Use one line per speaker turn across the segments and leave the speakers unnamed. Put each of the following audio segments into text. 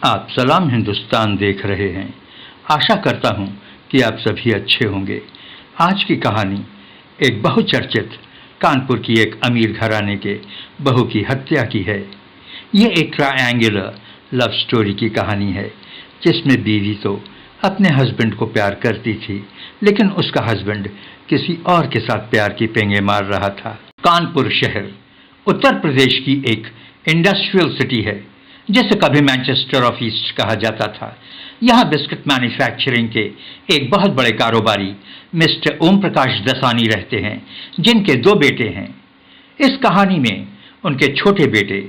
आप सलाम हिंदुस्तान देख रहे हैं। आशा करता हूं कि आप सभी अच्छे होंगे। आज की कहानी एक बहुचर्चित कानपुर की एक अमीर घराने के बहू की हत्या की है। ये एक ट्रायंगुलर लव स्टोरी की कहानी है जिसमें बीवी तो अपने हस्बैंड को प्यार करती थी, लेकिन उसका हस्बैंड किसी और के साथ प्यार की पेंगे मार रहा था। कानपुर शहर उत्तर प्रदेश की एक इंडस्ट्रियल सिटी है जिसे कभी मैनचेस्टर ऑफ ईस्ट कहा जाता था। यहाँ बिस्किट मैन्युफैक्चरिंग के एक बहुत बड़े कारोबारी मिस्टर ओम प्रकाश दसानी रहते हैं, जिनके 2 बेटे हैं। इस कहानी में उनके छोटे बेटे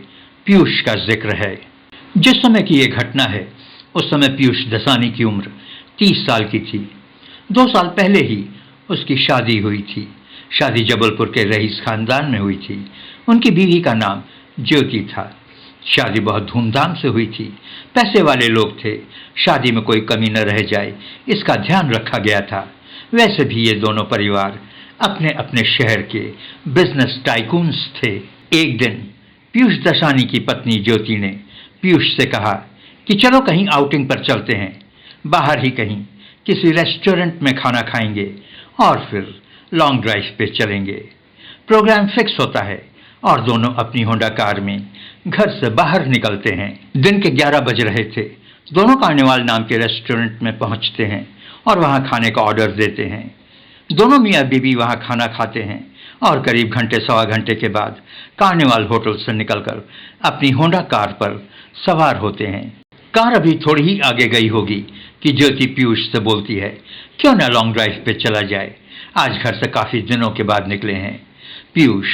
पीयूष का जिक्र है। जिस समय की ये घटना है उस समय पीयूष दसानी की उम्र 30 साल की थी। 2 साल पहले ही उसकी शादी हुई थी। शादी जबलपुर के रईस खानदान में हुई थी। उनकी बीवी का नाम ज्योति था। शादी बहुत धूमधाम से हुई थी। पैसे वाले लोग थे, शादी में कोई कमी न रह जाए इसका ध्यान रखा गया था। वैसे भी ये दोनों परिवार अपने अपने शहर के बिजनेस टाइकून्स थे। एक दिन पीयूष दसानी की पत्नी ज्योति ने पीयूष से कहा कि चलो कहीं आउटिंग पर चलते हैं, बाहर ही कहीं किसी रेस्टोरेंट में खाना खाएंगे और फिर लॉन्ग ड्राइव पे चलेंगे। प्रोग्राम फिक्स होता है और दोनों अपनी होंडा कार में घर से बाहर निकलते हैं। दिन के 11 बज रहे थे। दोनों कार्निवाल नाम के रेस्टोरेंट में पहुंचते हैं और वहां खाने का ऑर्डर देते हैं। दोनों मियाँ बीवी वहां खाना खाते हैं और करीब घंटे सवा घंटे के बाद कार्निवाल होटल से निकलकर अपनी होंडा कार पर सवार होते हैं। कार अभी थोड़ी ही आगे गई होगी कि ज्योति पीयूष से बोलती है, क्यों ना लॉन्ग ड्राइव पे चला जाए, आज घर से काफी दिनों के बाद निकले हैं। पीयूष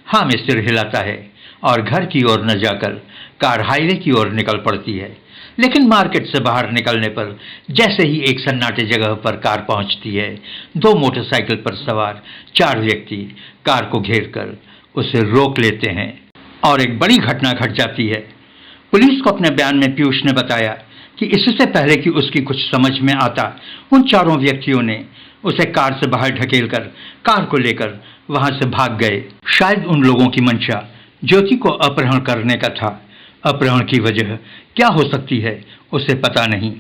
हाँ में सिर हिलाता है और घर की ओर न जाकर कार हाईवे की ओर निकल पड़ती है। लेकिन मार्केट से बाहर निकलने पर जैसे ही एक सन्नाटे जगह पर कार पहुंचती है, 2 मोटरसाइकिल पर सवार 4 व्यक्ति कार को घेरकर उसे रोक लेते हैं और एक बड़ी घटना घट जाती है। पुलिस को अपने बयान में पीयूष ने बताया कि इससे पहले कि उसकी कुछ समझ में आता, उन 4 व्यक्तियों ने उसे कार से बाहर ढकेलकर कार को लेकर वहां से भाग गए। शायद उन लोगों की मंशा ज्योति को अपहरण करने का था। अपहरण की वजह क्या हो सकती है उसे पता नहीं।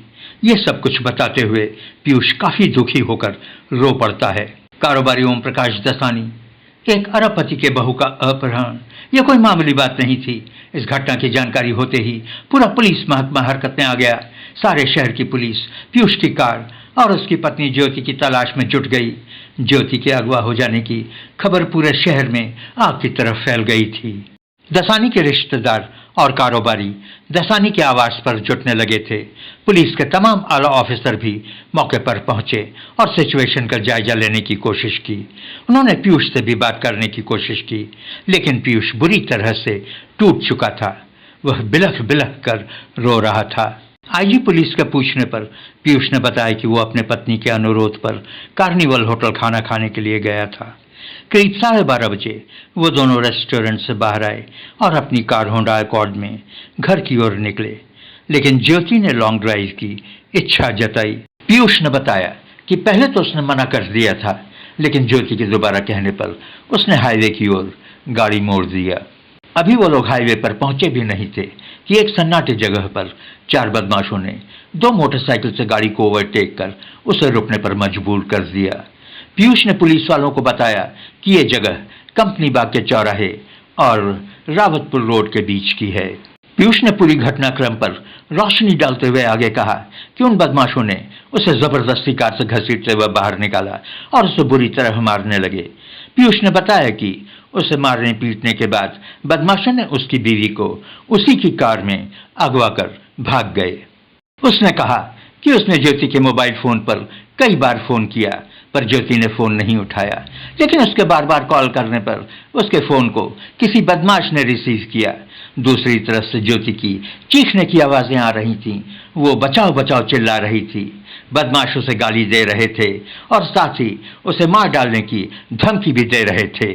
ये सब कुछ बताते हुए पीयूष काफी दुखी होकर रो पड़ता है। कारोबारी ओम प्रकाश दसानी, एक अरबपति के बहू का अपहरण यह कोई मामूली बात नहीं थी। इस घटना की जानकारी होते ही पूरा पुलिस महकमा हरकत में आ गया। सारे शहर की पुलिस पीयूष की कार और उसकी पत्नी ज्योति की तलाश में जुट गई। ज्योति के अगवा हो जाने की खबर पूरे शहर में आग की तरह फैल गई थी। दसानी के रिश्तेदार और कारोबारी दसानी के आवास पर जुटने लगे थे। पुलिस के तमाम आला ऑफिसर भी मौके पर पहुंचे और सिचुएशन का जायजा लेने की कोशिश की। उन्होंने पीयूष से भी बात करने की कोशिश की, लेकिन पीयूष बुरी तरह से टूट चुका था। वह बिलख बिलख कर रो रहा था। आईजी पुलिस के पूछने पर पीयूष ने बताया कि वो अपने पत्नी के अनुरोध पर कार्निवल होटल खाना खाने के लिए गया था। करीब 12:30 बजे वो दोनों रेस्टोरेंट से बाहर आए और अपनी कार होंडा अकॉर्ड में घर की ओर निकले, लेकिन ज्योति ने लॉन्ग ड्राइव की इच्छा जताई। पीयूष ने बताया कि पहले तो उसने मना कर दिया था, लेकिन ज्योति के दोबारा कहने पर उसने हाईवे की ओर गाड़ी मोड़ दिया। अभी वो लोग हाईवे पर पहुंचे भी नहीं थे कि एक सन्नाटे जगह पर 4 बदमाशों ने 2 मोटरसाइकिल से गाड़ी को ओवरटेक कर उसे रुकने पर मजबूर कर दिया। पीयूष ने पुलिस वालों को बताया कि ये जगह कंपनी बाग के चौराहे और रावतपुर रोड के बीच की है। पीयूष ने पूरी घटनाक्रम पर रोशनी डालते हुए आगे कहा कि उन बदमाशों ने उसे जबरदस्ती कार से घसीटते हुए बाहर निकाला और उसे बुरी तरह मारने लगे। पीयूष ने बताया कि उसे मारने पीटने के बाद बदमाशों ने उसकी बीवी को उसी की कार में अगवा कर भाग गए। उसने कहा कि उसने ज्योति के मोबाइल फोन पर कई बार फोन किया, पर ज्योति ने फोन नहीं उठाया, लेकिन उसके बार बार कॉल करने पर उसके फोन को किसी बदमाश ने रिसीव किया। दूसरी तरफ से ज्योति की चीखने की आवाजें आ रही थीं। वो बचाओ बचाओ चिल्ला रही थी। बदमाश उसे गाली दे रहे थे और साथ ही उसे मार डालने की धमकी भी दे रहे थे।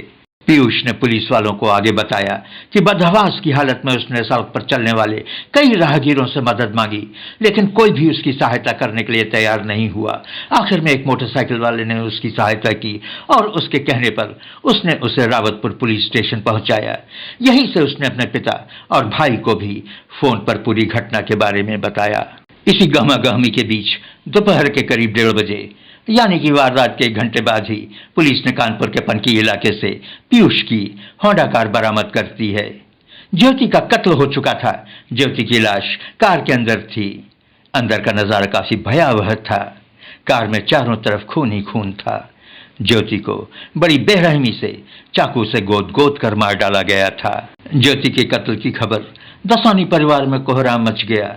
पीयूष ने पुलिस वालों को आगे बताया कि बदहवास की हालत में उसने सड़क पर चलने वाले कई राहगीरों से मदद मांगी, लेकिन कोई भी उसकी सहायता करने के लिए तैयार नहीं हुआ। आखिर में एक मोटरसाइकिल वाले ने उसकी सहायता की और उसके कहने पर उसने उसे रावतपुर पुलिस स्टेशन पहुंचाया। यहीं से उसने अपने पिता और भाई को भी फोन पर पूरी घटना के बारे में बताया। इसी गहमा-गहमी के बीच दोपहर के करीब 1:30 बजे, यानी कि वारदात के 1 घंटे बाद ही, पुलिस ने कानपुर के पनकी इलाके से पीयूष की होंडा कार बरामद करती है। ज्योति का कत्ल हो चुका था। ज्योति की लाश कार के अंदर थी। अंदर का नजारा काफी भयावह था। कार में चारों तरफ खून ही खून था। ज्योति को बड़ी बेरहमी से चाकू से गोद गोद कर मार डाला गया था। ज्योति के कत्ल की खबर दसानी परिवार में कोहराम मच गया।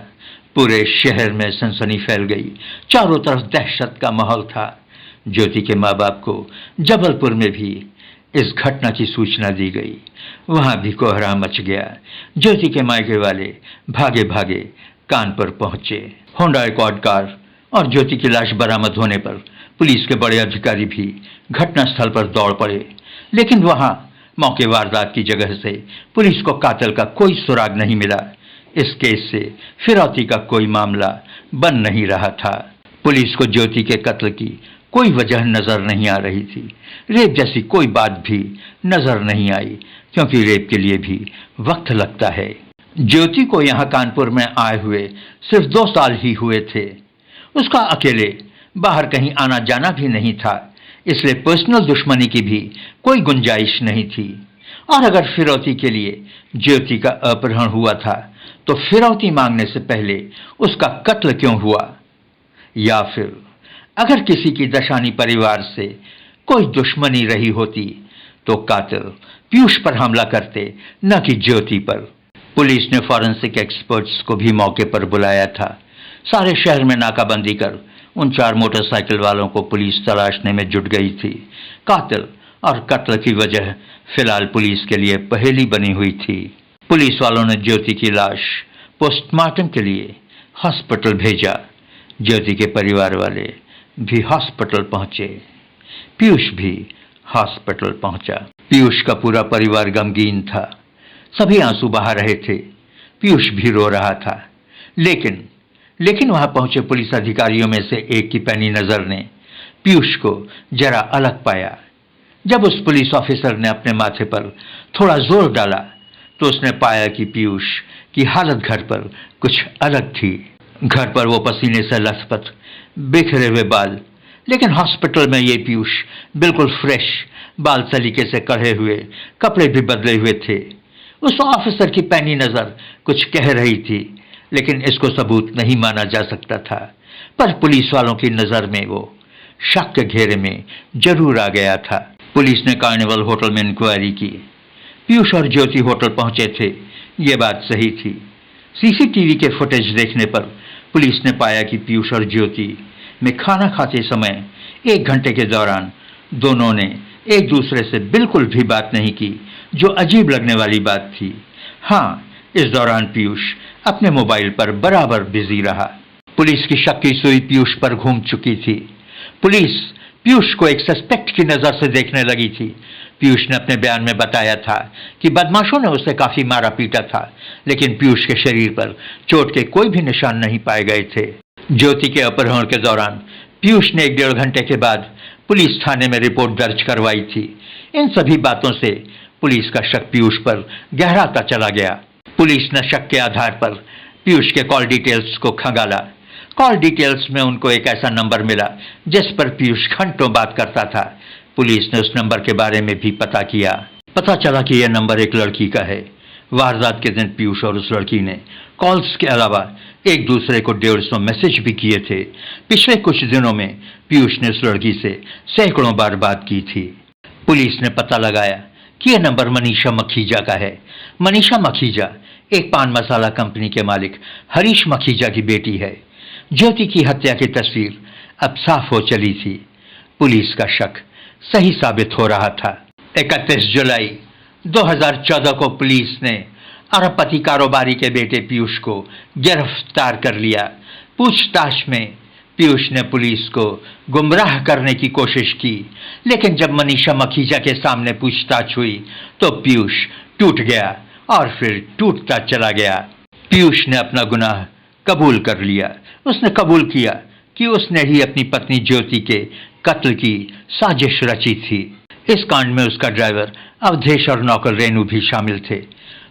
पूरे शहर में सनसनी फैल गई। चारों तरफ दहशत का माहौल था। ज्योति के माँ बाप को जबलपुर में भी इस घटना की सूचना दी गई। वहां भी कोहराम मच गया। ज्योति के मायके वाले भागे भागे कानपुर पहुंचे। होंडा एकॉर्ड कार और ज्योति की लाश बरामद होने पर पुलिस के बड़े अधिकारी भी घटनास्थल पर दौड़ पड़े, लेकिन वहां मौके वारदात की जगह से पुलिस को कातिल का कोई सुराग नहीं मिला। इस केस से फिरौती का कोई मामला बन नहीं रहा था। पुलिस को ज्योति के कत्ल की कोई वजह नजर नहीं आ रही थी। रेप जैसी कोई बात भी नजर नहीं आई, क्योंकि रेप के लिए भी वक्त लगता है। ज्योति को यहाँ कानपुर में आए हुए सिर्फ 2 साल ही हुए थे। उसका अकेले बाहर कहीं आना जाना भी नहीं था, इसलिए पर्सनल दुश्मनी की भी कोई गुंजाइश नहीं थी। और अगर फिरौती के लिए ज्योति का अपहरण हुआ था, तो फिरौती मांगने से पहले उसका कत्ल क्यों हुआ? या फिर अगर किसी की दशानी परिवार से कोई दुश्मनी रही होती, तो कातिल पीयूष पर हमला करते, न कि ज्योति पर। पुलिस ने फॉरेंसिक एक्सपर्ट्स को भी मौके पर बुलाया था। सारे शहर में नाकाबंदी कर उन 4 मोटरसाइकिल वालों को पुलिस तलाशने में जुट गई थी। कातिल और कत्ल की वजह फिलहाल पुलिस के लिए पहेली बनी हुई थी। पुलिस वालों ने ज्योति की लाश पोस्टमार्टम के लिए हॉस्पिटल भेजा। ज्योति के परिवार वाले भी हॉस्पिटल पहुंचे। पीयूष भी हॉस्पिटल पहुंचा। पीयूष का पूरा परिवार गमगीन था। सभी आंसू बहा रहे थे। पीयूष भी रो रहा था। लेकिन वहां पहुंचे पुलिस अधिकारियों में से एक की पैनी नजर ने पीयूष को जरा अलग पाया। जब उस पुलिस ऑफिसर ने अपने माथे पर थोड़ा जोर डाला, तो उसने पाया कि पीयूष की हालत घर पर कुछ अलग थी। घर पर वो पसीने से लथपथ, बिखरे हुए बाल, लेकिन हॉस्पिटल में ये पीयूष बिल्कुल फ्रेश, बाल सलीके से कढ़े हुए, कपड़े भी बदले हुए थे। उस ऑफिसर की पैनी नजर कुछ कह रही थी, लेकिन इसको सबूत नहीं माना जा सकता था। पर पुलिस वालों की नजर में वो शक के घेरे में जरूर आ गया था। पुलिस ने कार्निवल होटल में इंक्वायरी की। पीयूष और ज्योति होटल पहुंचे थे, ये बात सही थी। सीसीटीवी के फुटेज देखने पर पुलिस ने पाया कि पीयूष और ज्योति में खाना खाते समय 1 घंटे के दौरान दोनों ने एक दूसरे से बिल्कुल भी बात नहीं की, जो अजीब लगने वाली बात थी। हाँ, इस दौरान पीयूष अपने मोबाइल पर बराबर बिजी रहा। पुलिस की शक की सुई पीयूष पर घूम चुकी थी। पुलिस पीयूष को एक सस्पेक्ट की नजर से देखने लगी थी। पीयूष ने अपने बयान में बताया था कि बदमाशों ने उसे काफी मारा पीटा था, लेकिन पीयूष के शरीर पर चोट के कोई भी निशान नहीं पाए गए थे। ज्योति के अपहरण के दौरान पीयूष ने 1-1.5 घंटे के बाद पुलिस थाने में रिपोर्ट दर्ज करवाई थी। इन सभी बातों से पुलिस का शक पीयूष पर गहराता चला गया। पुलिस ने शक के आधार पर पीयूष के कॉल डिटेल्स को खंगाला। कॉल डिटेल्स में उनको एक ऐसा नंबर मिला जिस पर पीयूष घंटों बात करता था। पुलिस ने उस नंबर के बारे में भी पता किया। पता चला कि यह नंबर एक लड़की का है। वारदात के दिन पीयूष और उस लड़की ने कॉल्स के अलावा एक दूसरे को 150 मैसेज भी किए थे। पिछले कुछ दिनों में पीयूष ने उस लड़की से सैकड़ों बार बात की थी। पुलिस ने पता लगाया कि यह नंबर मनीषा मखीजा का है। मनीषा मखीजा एक पान मसाला कंपनी के मालिक हरीश मखीजा की बेटी है। ज्योति की हत्या की तस्वीर अब साफ हो चली थी। पुलिस का शक सही साबित हो रहा था। 31 जुलाई 2014 को पुलिस ने अरबपति कारोबारी के बेटे पीयूष को गिरफ्तार कर लिया। पूछताछ में पीयूष ने पुलिस को गुमराह करने की कोशिश की, लेकिन जब मनीषा मखीजा के सामने पूछताछ हुई तो पीयूष टूट गया और फिर टूटता चला गया। पीयूष ने अपना गुनाह कबूल कर लिया। उसने कबूल किया कि उसने ही अपनी पत्नी ज्योति के कत्ल की साजिश रची थी। इस कांड में उसका ड्राइवर अवधेश और नौकर रेणु भी शामिल थे।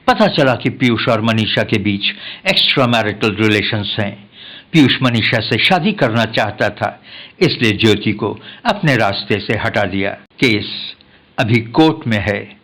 पता चला कि पीयूष और मनीषा के बीच एक्स्ट्रा मैरिटल रिलेशंस हैं। पीयूष मनीषा से शादी करना चाहता था, इसलिए ज्योति को अपने रास्ते से हटा दिया। केस अभी कोर्ट में है।